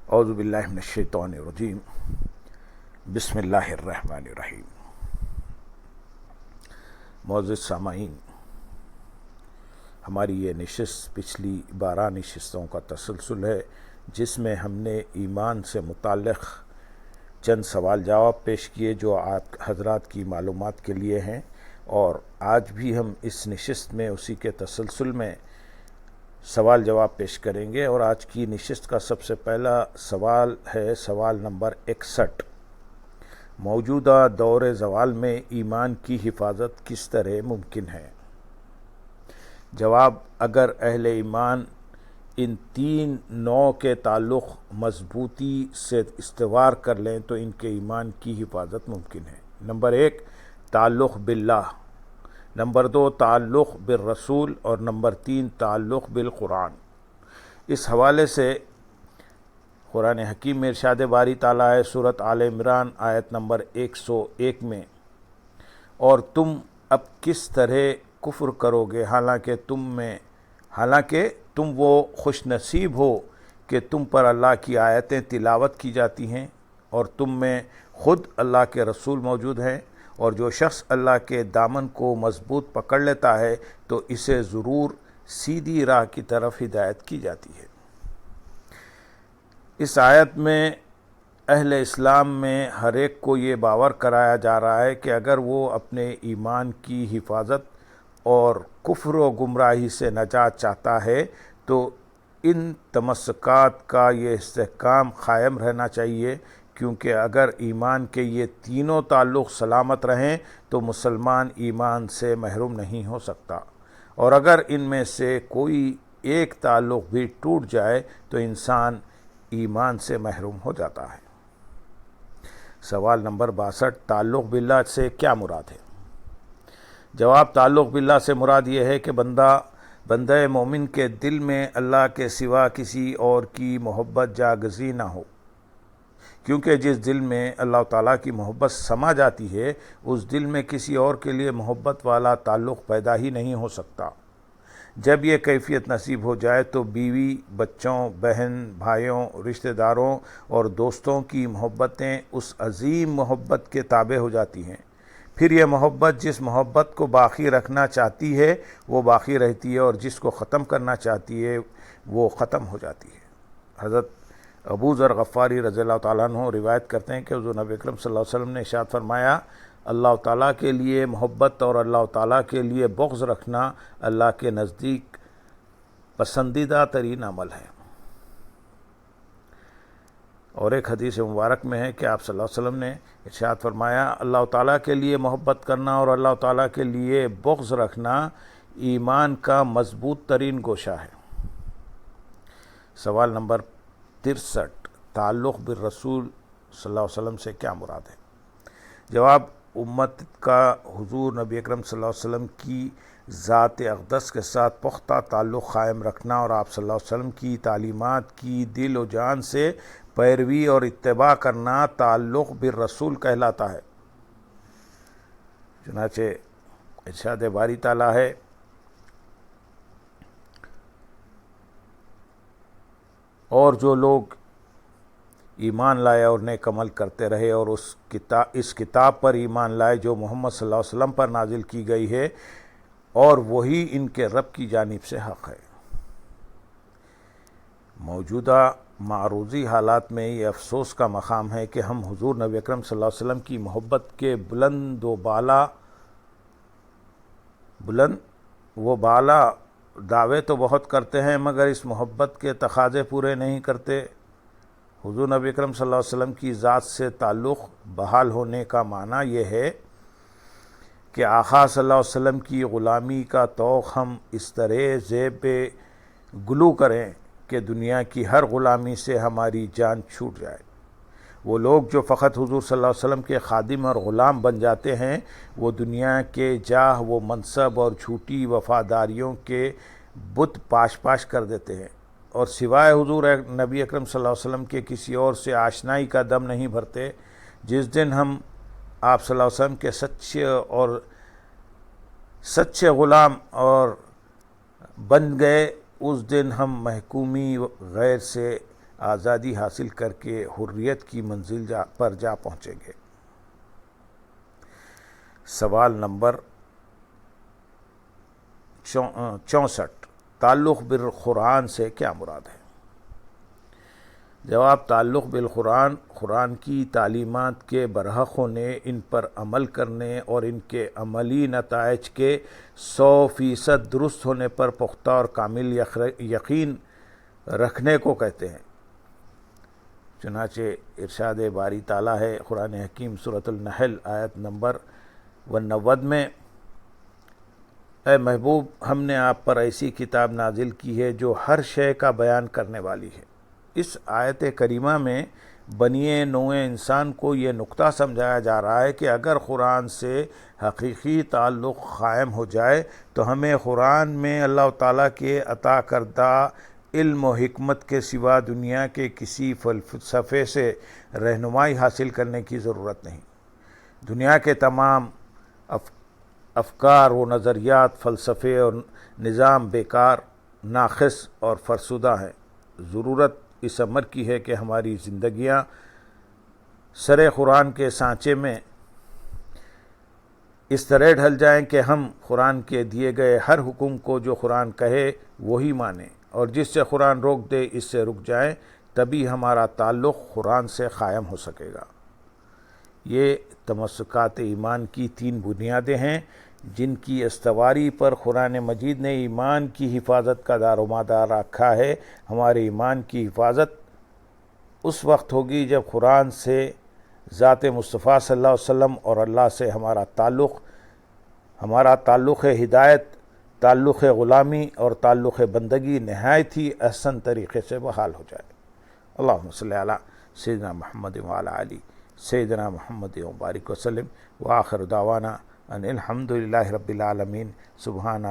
اعوذ باللہ من الشیطان الرجیم بسم اللہ الرحمن الرحیم۔ معزز سامعین، ہماری یہ نشست پچھلی 12 نشستوں کا تسلسل ہے، جس میں ہم نے ایمان سے متعلق چند سوال جواب پیش کیے جو آپ حضرات کی معلومات کے لیے ہیں، اور آج بھی ہم اس نشست میں اسی کے تسلسل میں سوال جواب پیش کریں گے۔ اور آج کی نشست کا سب سے پہلا سوال ہے سوال نمبر 61۔ موجودہ دور زوال میں ایمان کی حفاظت کس طرح ممکن ہے؟ جواب: اگر اہل ایمان ان 3 نوع کے تعلق مضبوطی سے استوار کر لیں تو ان کے ایمان کی حفاظت ممکن ہے۔ نمبر 1، تعلق باللہ، نمبر 2، تعلق بالرسول، اور نمبر 3، تعلق بالقرآن۔ اس حوالے سے قرآن حکیم میں ارشاد باری تعالیٰ ہے، سورۃ آل عمران آیت نمبر 101 میں، اور تم اب کس طرح کفر کرو گے حالانکہ تم وہ خوش نصیب ہو کہ تم پر اللہ کی آیتیں تلاوت کی جاتی ہیں اور تم میں خود اللہ کے رسول موجود ہیں، اور جو شخص اللہ کے دامن کو مضبوط پکڑ لیتا ہے تو اسے ضرور سیدھی راہ کی طرف ہدایت کی جاتی ہے۔ اس آیت میں اہل اسلام میں ہر ایک کو یہ باور کرایا جا رہا ہے کہ اگر وہ اپنے ایمان کی حفاظت اور کفر و گمراہی سے نجات چاہتا ہے تو ان تمسکات کا یہ استحکام قائم رہنا چاہیے، کیونکہ اگر ایمان کے یہ تینوں تعلق سلامت رہیں تو مسلمان ایمان سے محروم نہیں ہو سکتا، اور اگر ان میں سے کوئی ایک تعلق بھی ٹوٹ جائے تو انسان ایمان سے محروم ہو جاتا ہے۔ سوال نمبر 62، تعلق باللہ سے کیا مراد ہے؟ جواب: تعلق باللہ سے مراد یہ ہے کہ بندہ مومن کے دل میں اللہ کے سوا کسی اور کی محبت جاگزی نہ ہو، کیونکہ جس دل میں اللہ تعالیٰ کی محبت سما جاتی ہے اس دل میں کسی اور کے لیے محبت والا تعلق پیدا ہی نہیں ہو سکتا۔ جب یہ کیفیت نصیب ہو جائے تو بیوی، بچوں، بہن، بھائیوں، رشتہ داروں اور دوستوں کی محبتیں اس عظیم محبت کے تابع ہو جاتی ہیں۔ پھر یہ محبت جس محبت کو باقی رکھنا چاہتی ہے وہ باقی رہتی ہے، اور جس کو ختم کرنا چاہتی ہے وہ ختم ہو جاتی ہے۔ حضرت ابو ذر غفاری رضی اللہ تعالیٰ عنہ روایت کرتے ہیں کہ حضور نبی اکرم صلی اللہ علیہ وسلم نے ارشاد فرمایا، اللہ تعالیٰ کے لیے محبت اور اللہ تعالیٰ کے لیے بغض رکھنا اللہ کے نزدیک پسندیدہ ترین عمل ہے۔ اور ایک حدیث مبارک میں ہے کہ آپ صلی اللہ علیہ وسلم نے ارشاد فرمایا، اللہ تعالیٰ کے لیے محبت کرنا اور اللہ تعالیٰ کے لیے بغض رکھنا ایمان کا مضبوط ترین گوشہ ہے۔ سوال نمبر 63، تعلق بالرسول صلی اللہ علیہ وسلم سے کیا مراد ہے؟ جواب: امت کا حضور نبی اکرم صلی اللہ علیہ وسلم کی ذات اقدس کے ساتھ پختہ تعلق قائم رکھنا اور آپ صلی اللہ علیہ وسلم کی تعلیمات کی دل و جان سے پیروی اور اتباع کرنا تعلق بالرسول کہلاتا ہے۔ چنانچہ ارشاد باری تعالیٰ ہے، اور جو لوگ ایمان لائے اور نیک عمل کرتے رہے اور اس کتاب پر ایمان لائے جو محمد صلی اللہ علیہ وسلم پر نازل کی گئی ہے، اور وہی ان کے رب کی جانب سے حق ہے۔ موجودہ معروضی حالات میں یہ افسوس کا مقام ہے کہ ہم حضور نبی اکرم صلی اللہ علیہ وسلم کی محبت کے بلند و بالا دعوے تو بہت کرتے ہیں، مگر اس محبت کے تقاضے پورے نہیں کرتے۔ حضور نبی اکرم صلی اللہ علیہ وسلم کی ذات سے تعلق بحال ہونے کا معنی یہ ہے کہ آقا صلی اللہ علیہ وسلم کی غلامی کا توق ہم اس طرح زیب گلو کریں کہ دنیا کی ہر غلامی سے ہماری جان چھوٹ جائے۔ وہ لوگ جو فقط حضور صلی اللہ علیہ وسلم کے خادم اور غلام بن جاتے ہیں، وہ دنیا کے جاہ و منصب اور جھوٹی وفاداریوں کے بت پاش کر دیتے ہیں، اور سوائے حضور نبی اکرم صلی اللہ علیہ وسلم کے کسی اور سے آشنائی کا دم نہیں بھرتے۔ جس دن ہم آپ صلی اللہ علیہ وسلم کے سچے غلام اور بن گئے، اس دن ہم محکومی غیر سے آزادی حاصل کر کے حریت کی منزل پر جا پہنچیں گے۔ سوال نمبر 64، تعلق بالقرآن سے کیا مراد ہے؟ جواب، تعلق بالقرآن، قرآن کی تعلیمات کے برحق ہونے، ان پر عمل کرنے اور ان کے عملی نتائج کے 100% درست ہونے پر پختہ اور کامل یقین رکھنے کو کہتے ہیں۔ چنانچہ ارشاد باری تعالیٰ ہے قرآن حکیم سورۃ النحل آیت نمبر 90 میں، اے محبوب، ہم نے آپ پر ایسی کتاب نازل کی ہے جو ہر شے کا بیان کرنے والی ہے۔ اس آیت کریمہ میں بنی نوع انسان کو یہ نقطہ سمجھایا جا رہا ہے کہ اگر قرآن سے حقیقی تعلق قائم ہو جائے تو ہمیں قرآن میں اللہ تعالیٰ کے عطا کردہ علم و حکمت کے سوا دنیا کے کسی فلسفے سے رہنمائی حاصل کرنے کی ضرورت نہیں۔ دنیا کے تمام افکار و نظریات، فلسفے اور نظام بیکار، ناقص اور فرسودہ ہیں۔ ضرورت اس امر کی ہے کہ ہماری زندگیاں سر قرآن کے سانچے میں اس طرح ڈھل جائیں کہ ہم قرآن کے دیے گئے ہر حکم کو جو قرآن کہے وہی مانیں، اور جس سے قرآن روک دے اس سے رک جائیں، تبھی ہمارا تعلق قرآن سے قائم ہو سکے گا۔ یہ تمسکات ایمان کی 3 بنیادیں ہیں جن کی استواری پر قرآن مجید نے ایمان کی حفاظت کا دار و مدار رکھا ہے۔ ہمارے ایمان کی حفاظت اس وقت ہوگی جب قرآن سے، ذات مصطفیٰ صلی اللہ علیہ وسلم اور اللہ سے ہمارا تعلق ہدایت، تعلق غلامی اور تعلق بندگی نہایت ہی احسن طریقے سے بحال ہو جائے۔ اللہم صلی علی سیدنا محمد وعلی آلہ سیدنا محمد وبارک وسلم، وآخر دعوانا ان الحمد للہ رب العالمین۔ سبحان